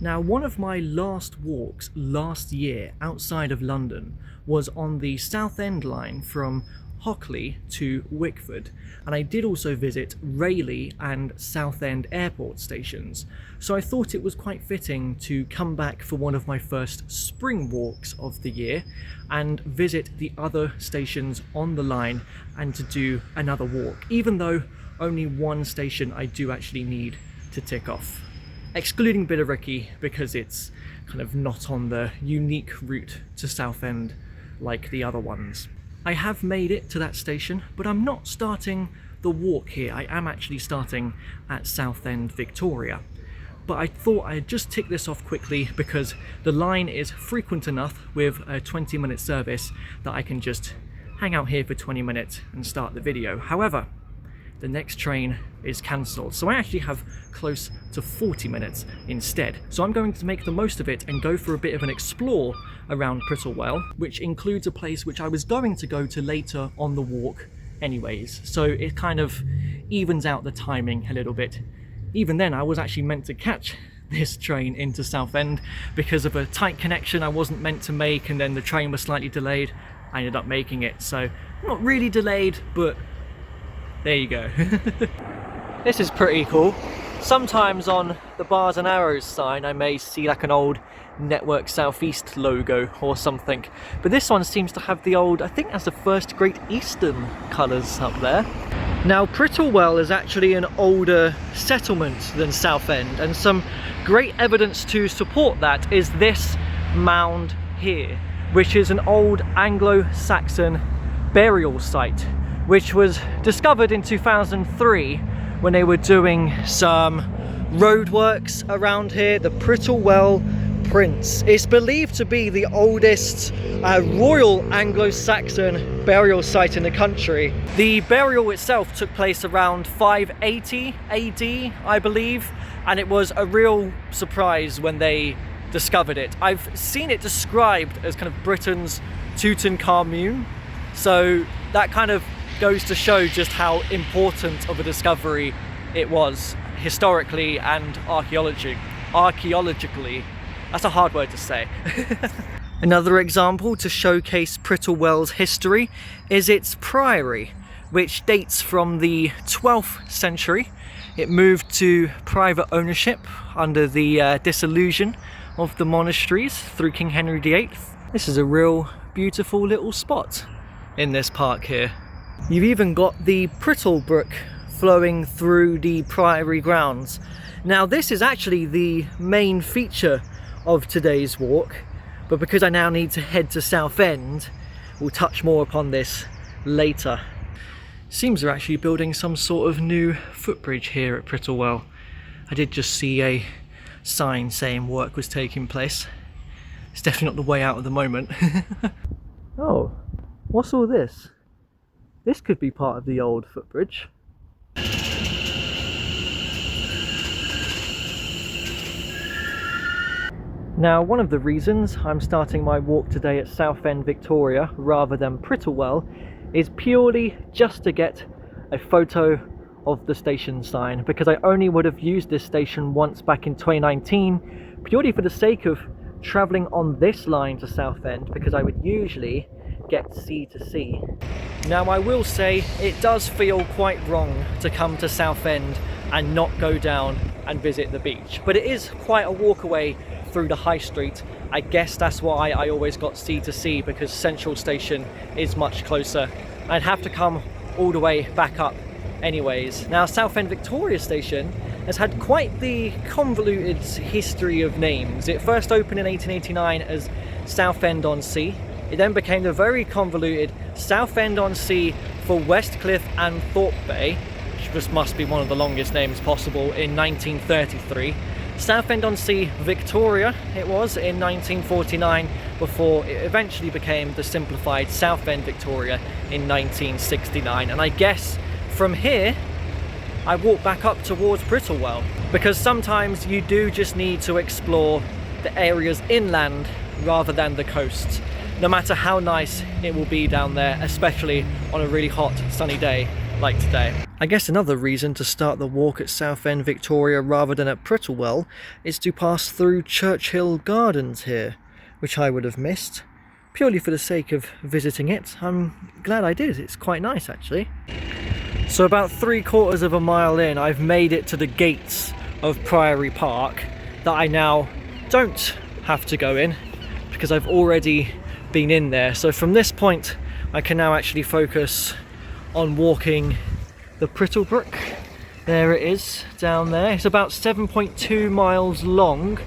Now, one of my last walks last year outside of London was on the Southend line from Hockley to Wickford, and I did also visit Rayleigh and Southend airport stations, so I thought it was quite fitting to come back for one of my first spring walks of the year and visit the other stations on the line and to do another walk, even though only one station I do actually need to tick off. Excluding Billericay, because it's kind of not on the unique route to Southend like the other ones. I have made it to that station, but I'm not starting the walk here. I am actually starting at Southend Victoria. But I thought I'd just tick this off quickly because the line is frequent enough with a 20-minute service that I can just hang out here for 20 minutes and start the video. However, the next train is cancelled, so I actually have close to 40 minutes instead. So I'm going to make the most of it and go for a bit of an explore around Prittle, which includes a place which I was going to go to later on the walk anyways, so it kind of evens out the timing a little bit. Even then, I was actually meant to catch this train into Southend because of a tight connection I wasn't meant to make, and then the train was slightly delayed. I ended up making it, so not really delayed, but there you go. This is pretty cool. Sometimes on the bars and arrows sign I may see like an old Network Southeast logo or something, but this one seems to have the old, I think that's the first Great Eastern colours up there. Now, Prittle is actually an older settlement than Southend, and some great evidence to support that is this mound here, which is an old Anglo-Saxon burial site, which was discovered in 2003 when they were doing some roadworks around here. The Prittle Prince. It's believed to be the oldest royal Anglo-Saxon burial site in the country. The burial itself took place around 580 AD, I believe, and it was a real surprise when they discovered it. I've seen it described as kind of Britain's Tutankhamun, so that kind of goes to show just how important of a discovery it was historically and archaeologically. That's a hard word to say. Another example to showcase Prittlewell's history is its priory, which dates from the 12th century. It moved to private ownership under the dissolution of the monasteries through King Henry VIII. This is a real beautiful little spot in this park here. You've even got the Prittle Brook flowing through the priory grounds. Now, this is actually the main feature of today's walk, but because I now need to head to Southend, we'll touch more upon this later. Seems they're actually building some sort of new footbridge here at Prittle. I did just see a sign saying work was taking place. It's definitely not the way out at the moment. Oh, what's all this? This could be part of the old footbridge. Now, one of the reasons I'm starting my walk today at Southend Victoria rather than Prittle is purely just to get a photo of the station sign, because I only would have used this station once back in 2019 purely for the sake of travelling on this line to Southend, because I would usually get sea to sea. Now, I will say it does feel quite wrong to come to Southend and not go down and visit the beach, but it is quite a walk away through the high street. I guess that's why I always got sea to sea, because Central Station is much closer. I'd have to come all the way back up anyways. Now, Southend Victoria Station has had quite the convoluted history of names. It first opened in 1889 as Southend-on-Sea. It then became the very convoluted Southend-on-Sea for Westcliff and Thorpe Bay, which just must be one of the longest names possible, in 1933. Southend-on-Sea Victoria it was in 1949, before it eventually became the simplified Southend Victoria in 1969. And I guess from here I walk back up towards Prittle, because sometimes you do just need to explore the areas inland rather than the coast, no matter how nice it will be down there, especially on a really hot sunny day like today. I guess another reason to start the walk at Southend, Victoria rather than at Prittlewell is to pass through Churchill Gardens here, which I would have missed, purely for the sake of visiting it. I'm glad I did, it's quite nice actually. So about 3/4 of a mile in, I've made it to the gates of Priory Park that I now don't have to go in because I've already been in there. So from this point I can now actually focus on walking the Prittle Brook. There it is down there. It's about 7.2 miles long.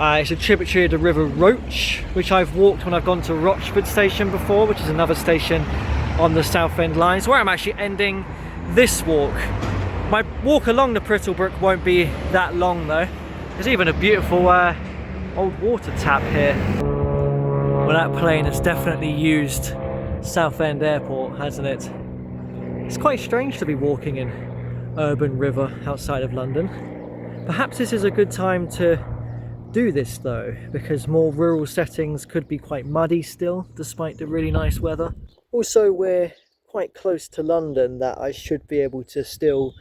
It's a tributary of the River Roach, which I've walked when I've gone to Rochford station before, which is another station on the Southend line. So where I'm actually ending this walk. My walk along the Prittle Brook won't be that long though. There's even a beautiful old water tap here. Well, that plane has definitely used Southend Airport, hasn't it? It's quite strange to be walking in urban river outside of London. Perhaps this is a good time to do this though, because more rural settings could be quite muddy still, despite the really nice weather. Also, we're quite close to London that I should be able to still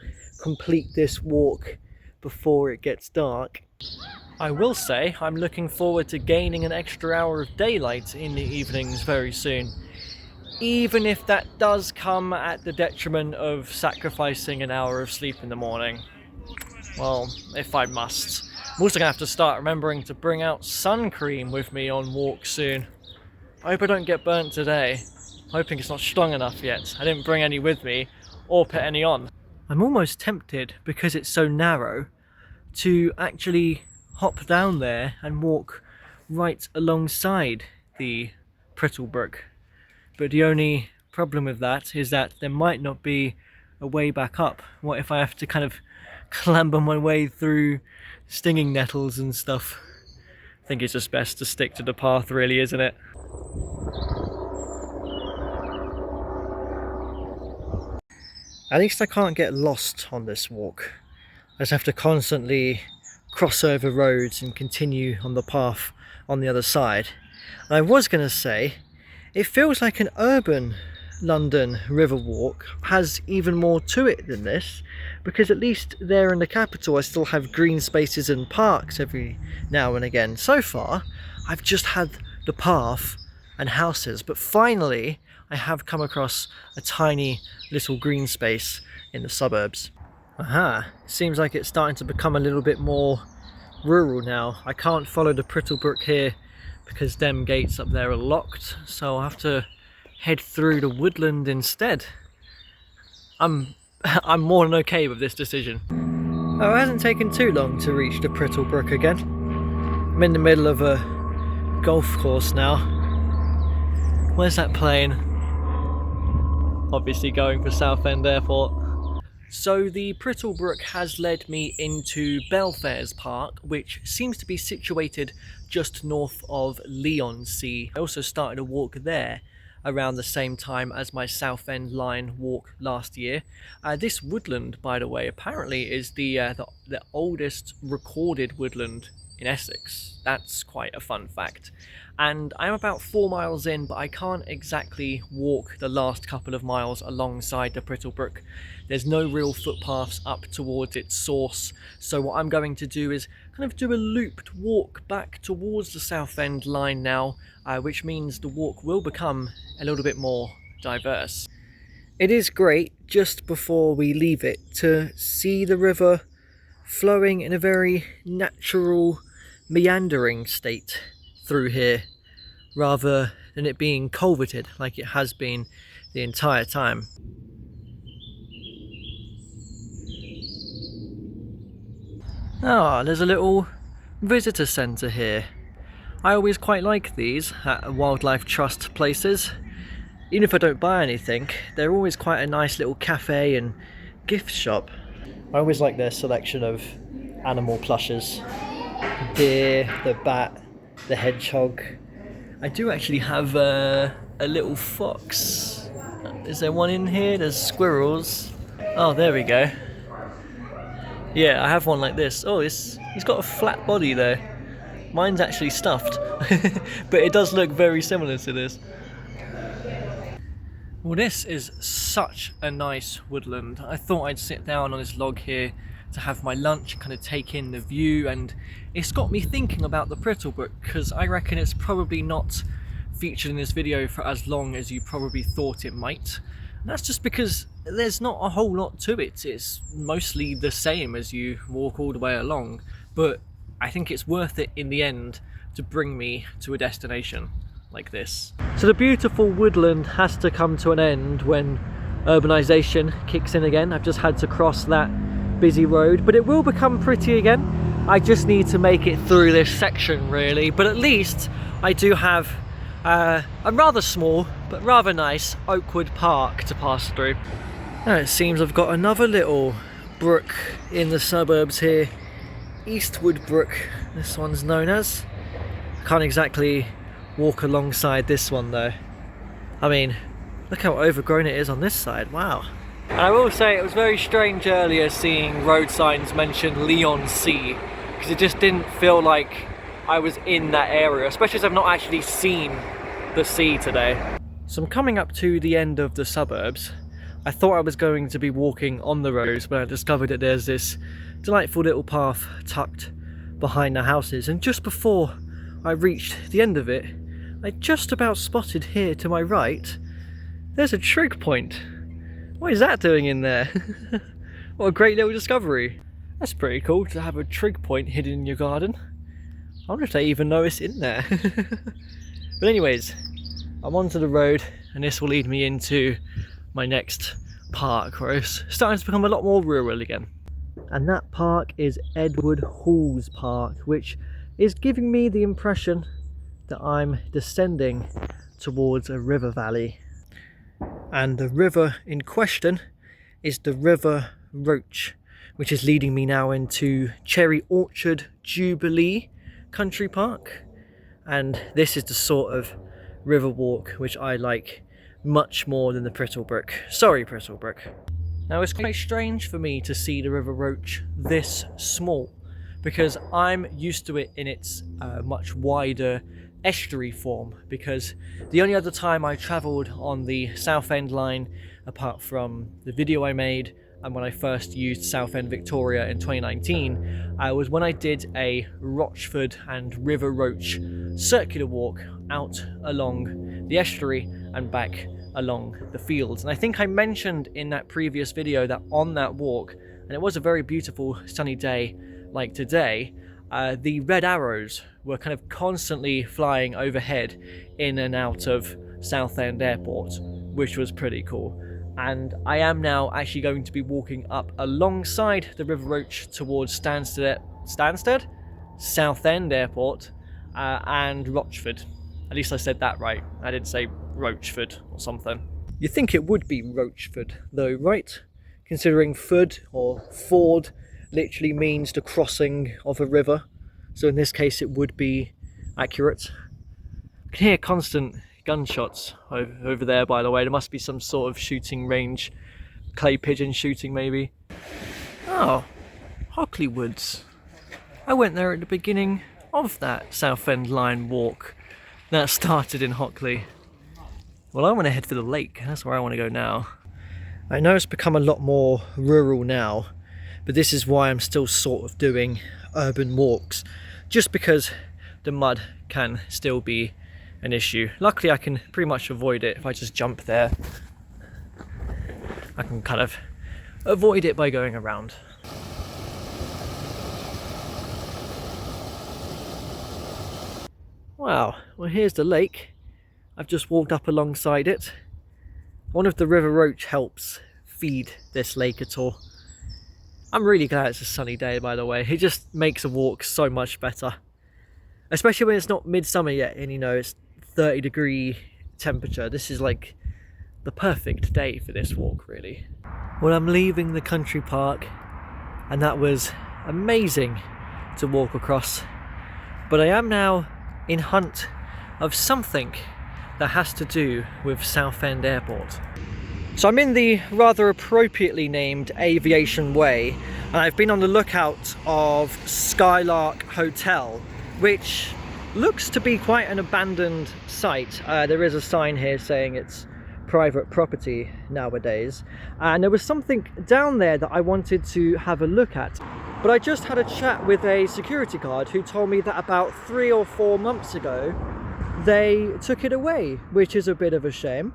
complete this walk before it gets dark. I will say I'm looking forward to gaining an extra hour of daylight in the evenings very soon, even if that does come at the detriment of sacrificing an hour of sleep in the morning. Well, if I must. I'm also going to have to start remembering to bring out sun cream with me on walks soon. I hope I don't get burnt today. Hoping it's not strong enough yet. I didn't bring any with me or put any on. I'm almost tempted, because it's so narrow, to actually hop down there and walk right alongside the Prittle Brook. But the only problem with that is that there might not be a way back up. What if I have to kind of clamber my way through stinging nettles and stuff? I think it's just best to stick to the path really, isn't it? At least I can't get lost on this walk. I just have to constantly cross over roads and continue on the path on the other side. And I was going to say, it feels like an urban London river walk has even more to it than this, because at least there in the capital I still have green spaces and parks every now and again. So far I've just had the path and houses, but finally I have come across a tiny little green space in the suburbs. Aha, seems like it's starting to become a little bit more rural now. I can't follow the Prittle Brook here because them gates up there are locked, so I'll have to head through the Woodland instead. I'm more than okay with this decision. Oh, it hasn't taken too long to reach the Prittle Brook again. I'm in the middle of a golf course now. Where's that plane? Obviously going for Southend Airport. So the Prittle Brook has led me into Belfairs Park, which seems to be situated just north of Leigh-on-Sea. I also started a walk there around the same time as my Southend line walk last year. This woodland, by the way, apparently is the oldest recorded woodland in Essex. That's quite a fun fact. And I'm about 4 miles in, but I can't exactly walk the last couple of miles alongside the Prittle Brook. There's no real footpaths up towards its source, so what I'm going to do is kind of do a looped walk back towards the Southend line now, which means the walk will become a little bit more diverse. It is great, just before we leave it, to see the river flowing in a very natural, meandering state through here, rather than it being culverted like it has been the entire time. Ah, there's a little visitor centre here. I always quite like these at wildlife trust places. Even if I don't buy anything, they're always quite a nice little cafe and gift shop. I always like their selection of animal plushes. The deer, the bat, the hedgehog. I do actually have a little fox. Is there one in here? There's squirrels. Oh, there we go. Yeah, I have one like this. Oh, he's got a flat body there. Mine's actually stuffed, but it does look very similar to this. Well, this is such a nice woodland. I thought I'd sit down on this log here to have my lunch and kind of take in the view, and it's got me thinking about the Prittle Brook, because I reckon it's probably not featured in this video for as long as you probably thought it might. And that's just because there's not a whole lot to it. It's mostly the same as you walk all the way along, but I think it's worth it in the end to bring me to a destination like this. So the beautiful woodland has to come to an end when urbanisation kicks in again. I've just had to cross that busy road, but it will become pretty again. I just need to make it through this section really, but at least I do have a rather small but rather nice Oakwood Park to pass through. Now it seems I've got another little brook in the suburbs here. Eastwood Brook, this one's known as. I can't exactly walk alongside this one though. I mean, look how overgrown it is on this side, wow. And I will say it was very strange earlier seeing road signs mention Leigh-on-Sea, because it just didn't feel like I was in that area, especially as I've not actually seen the sea today. So I'm coming up to the end of the suburbs. I thought I was going to be walking on the roads, but I discovered that there's this delightful little path tucked behind the houses, and just before I reached the end of it, I just about spotted here to my right, there's a trig point. What is that doing in there? What a great little discovery. That's pretty cool to have a trig point hidden in your garden. I wonder if they even know it's in there. But anyways, I'm onto the road, and this will lead me into my next park, where it's starting to become a lot more rural again. And that park is Edward Hall's Park, which is giving me the impression that I'm descending towards a river valley. And the river in question is the River Roach, which is leading me now into Cherry Orchard Jubilee Country Park. And this is the sort of river walk which I like much more than the Prittle Brook. Sorry, Prittle Brook. Now it's quite strange for me to see the River Roach this small, because I'm used to it in its much wider estuary form, because the only other time I travelled on the Southend line, apart from the video I made and when I first used Southend Victoria in 2019, was when I did a Rochford and River Roach circular walk out along the estuary and back along the fields. And I think I mentioned in that previous video that on that walk, and it was a very beautiful sunny day like today, the red arrows were kind of constantly flying overhead in and out of Southend Airport, which was pretty cool. And I am now actually going to be walking up alongside the River Roach towards Southend Airport and Rochford. At least I said that right. I didn't say Rochford or something. You'd think it would be Rochford though, right? Considering Ford or Ford literally means the crossing of a river, so in this case it would be accurate. I can hear constant gunshots over there, by the way. There must be some sort of shooting range, clay pigeon shooting maybe. Oh, Hockley Woods. I went there at the beginning of that Southend line walk that started in Hockley. Well, I want to head for the lake, that's where I want to go now. I know it's become a lot more rural now, but this is why I'm still sort of doing urban walks, just because the mud can still be an issue. Luckily I can pretty much avoid it if I just jump there. I can kind of avoid it by going around. Wow, well here's the lake. I've just walked up alongside it. One of the River Roach helps feed this lake at all. I'm really glad it's a sunny day, by the way. It just makes a walk so much better. Especially when it's not midsummer yet and you know it's 30-degree temperature. This is like the perfect day for this walk, really. Well, I'm leaving the country park and that was amazing to walk across. But I am now in hunt of something that has to do with Southend Airport. So I'm in the rather appropriately named Aviation Way, and I've been on the lookout of Skylark Hotel, which looks to be quite an abandoned site. There is a sign here saying it's private property nowadays, and there was something down there that I wanted to have a look at. But I just had a chat with a security guard who told me that about 3 or 4 months ago they took it away, which is a bit of a shame.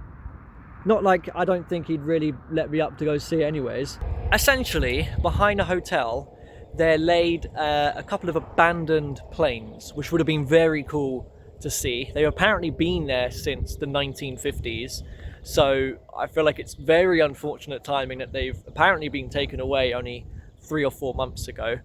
Not like I don't think he'd really let me up to go see it anyways. Essentially, behind a hotel, there laid a couple of abandoned planes, which would have been very cool to see. They've apparently been there since the 1950s, so I feel like it's very unfortunate timing that they've apparently been taken away only 3 or 4 months ago.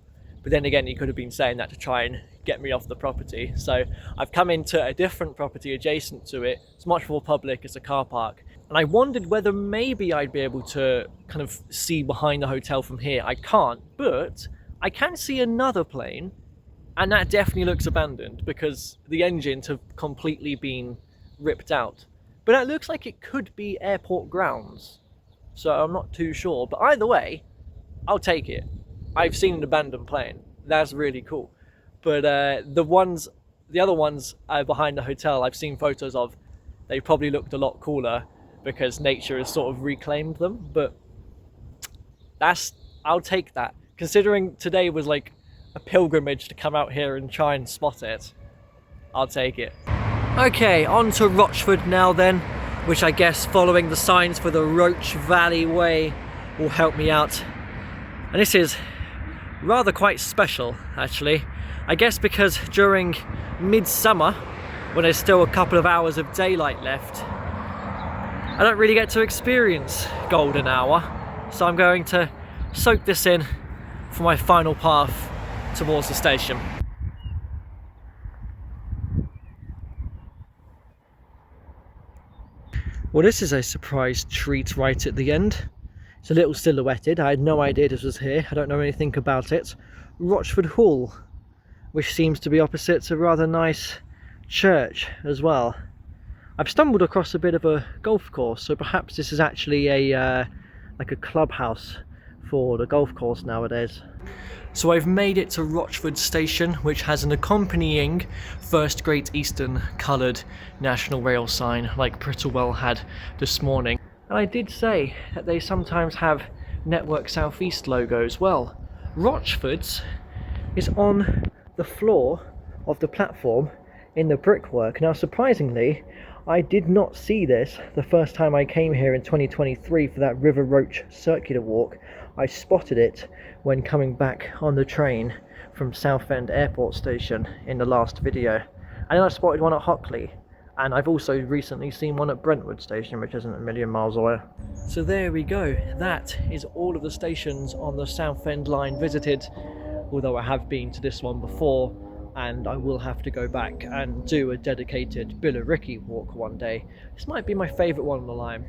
But then again, he could have been saying that to try and get me off the property. So I've come into a different property adjacent to it. It's much more public, it's a car park. And I wondered whether maybe I'd be able to kind of see behind the hotel from here. I can't, but I can see another plane, and that definitely looks abandoned because the engines have completely been ripped out. But it looks like it could be airport grounds, so I'm not too sure. But either way, I'll take it. I've seen an abandoned plane. That's really cool. But the other ones behind the hotel, I've seen photos of. They probably looked a lot cooler because nature has sort of reclaimed them. But I'll take that. Considering today was like a pilgrimage to come out here and try and spot it, I'll take it. Okay, on to Rochford now then, which I guess following the signs for the Roach Valley Way will help me out. And this is rather quite special, actually. I guess because during midsummer, when there's still a couple of hours of daylight left, I don't really get to experience golden hour. So I'm going to soak this in for my final path towards the station. Well, this is a surprise treat right at the end. It's a little silhouetted. I had no idea this was here. I don't know anything about it. Rochford Hall, which seems to be opposite a rather nice church as well. I've stumbled across a bit of a golf course, so perhaps this is actually a like a clubhouse for the golf course nowadays. So I've made it to Rochford Station, which has an accompanying First Great Eastern coloured National Rail sign like Prittle had this morning. And I did say that they sometimes have Network South East logos. Well, Rochford's is on the floor of the platform in the brickwork. Now surprisingly, I did not see this the first time I came here in 2023 for that River Roach circular walk. I spotted it when coming back on the train from Southend Airport Station in the last video. And then I spotted one at Hockley. And I've also recently seen one at Brentwood Station, which isn't a million miles away. So there we go. That is all of the stations on the Southend line visited, although I have been to this one before, and I will have to go back and do a dedicated Billericay walk one day. This might be my favourite one on the line.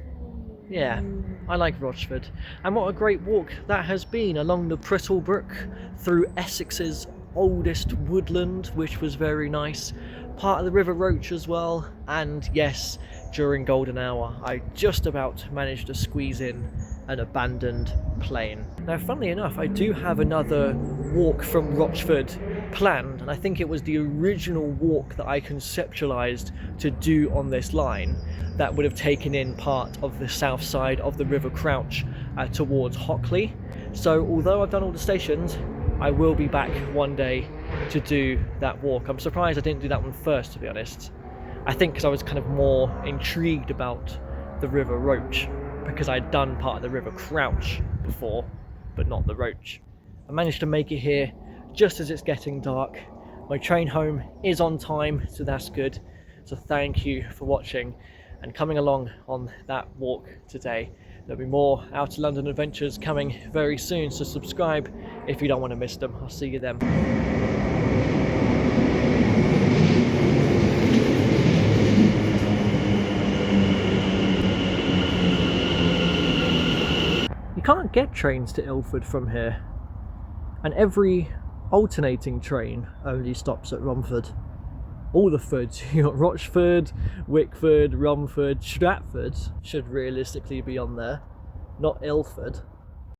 Yeah, I like Rochford. And what a great walk that has been along the Prittle Brook, through Essex's oldest woodland, which was very nice. Part of the River Roach as well, and yes, during golden hour I just about managed to squeeze in an abandoned plane. Now funnily enough, I do have another walk from Rochford planned, and I think it was the original walk that I conceptualized to do on this line that would have taken in part of the south side of the River Crouch towards Hockley. So although I've done all the stations, I will be back one day to do that walk. I'm surprised I didn't do that one first, to be honest. I think because I was kind of more intrigued about the River Roach, because I'd done part of the River Crouch before, but not the Roach. I managed to make it here just as it's getting dark. My train home is on time, so that's good. So thank you for watching and coming along on that walk today. There'll be more Outer London adventures coming very soon, so subscribe if you don't want to miss them. I'll see you then. You can't get trains to Ilford from here, and every alternating train only stops at Romford. All the Fords, you got Rochford, Wickford, Romford, Stratford should realistically be on there, not Ilford.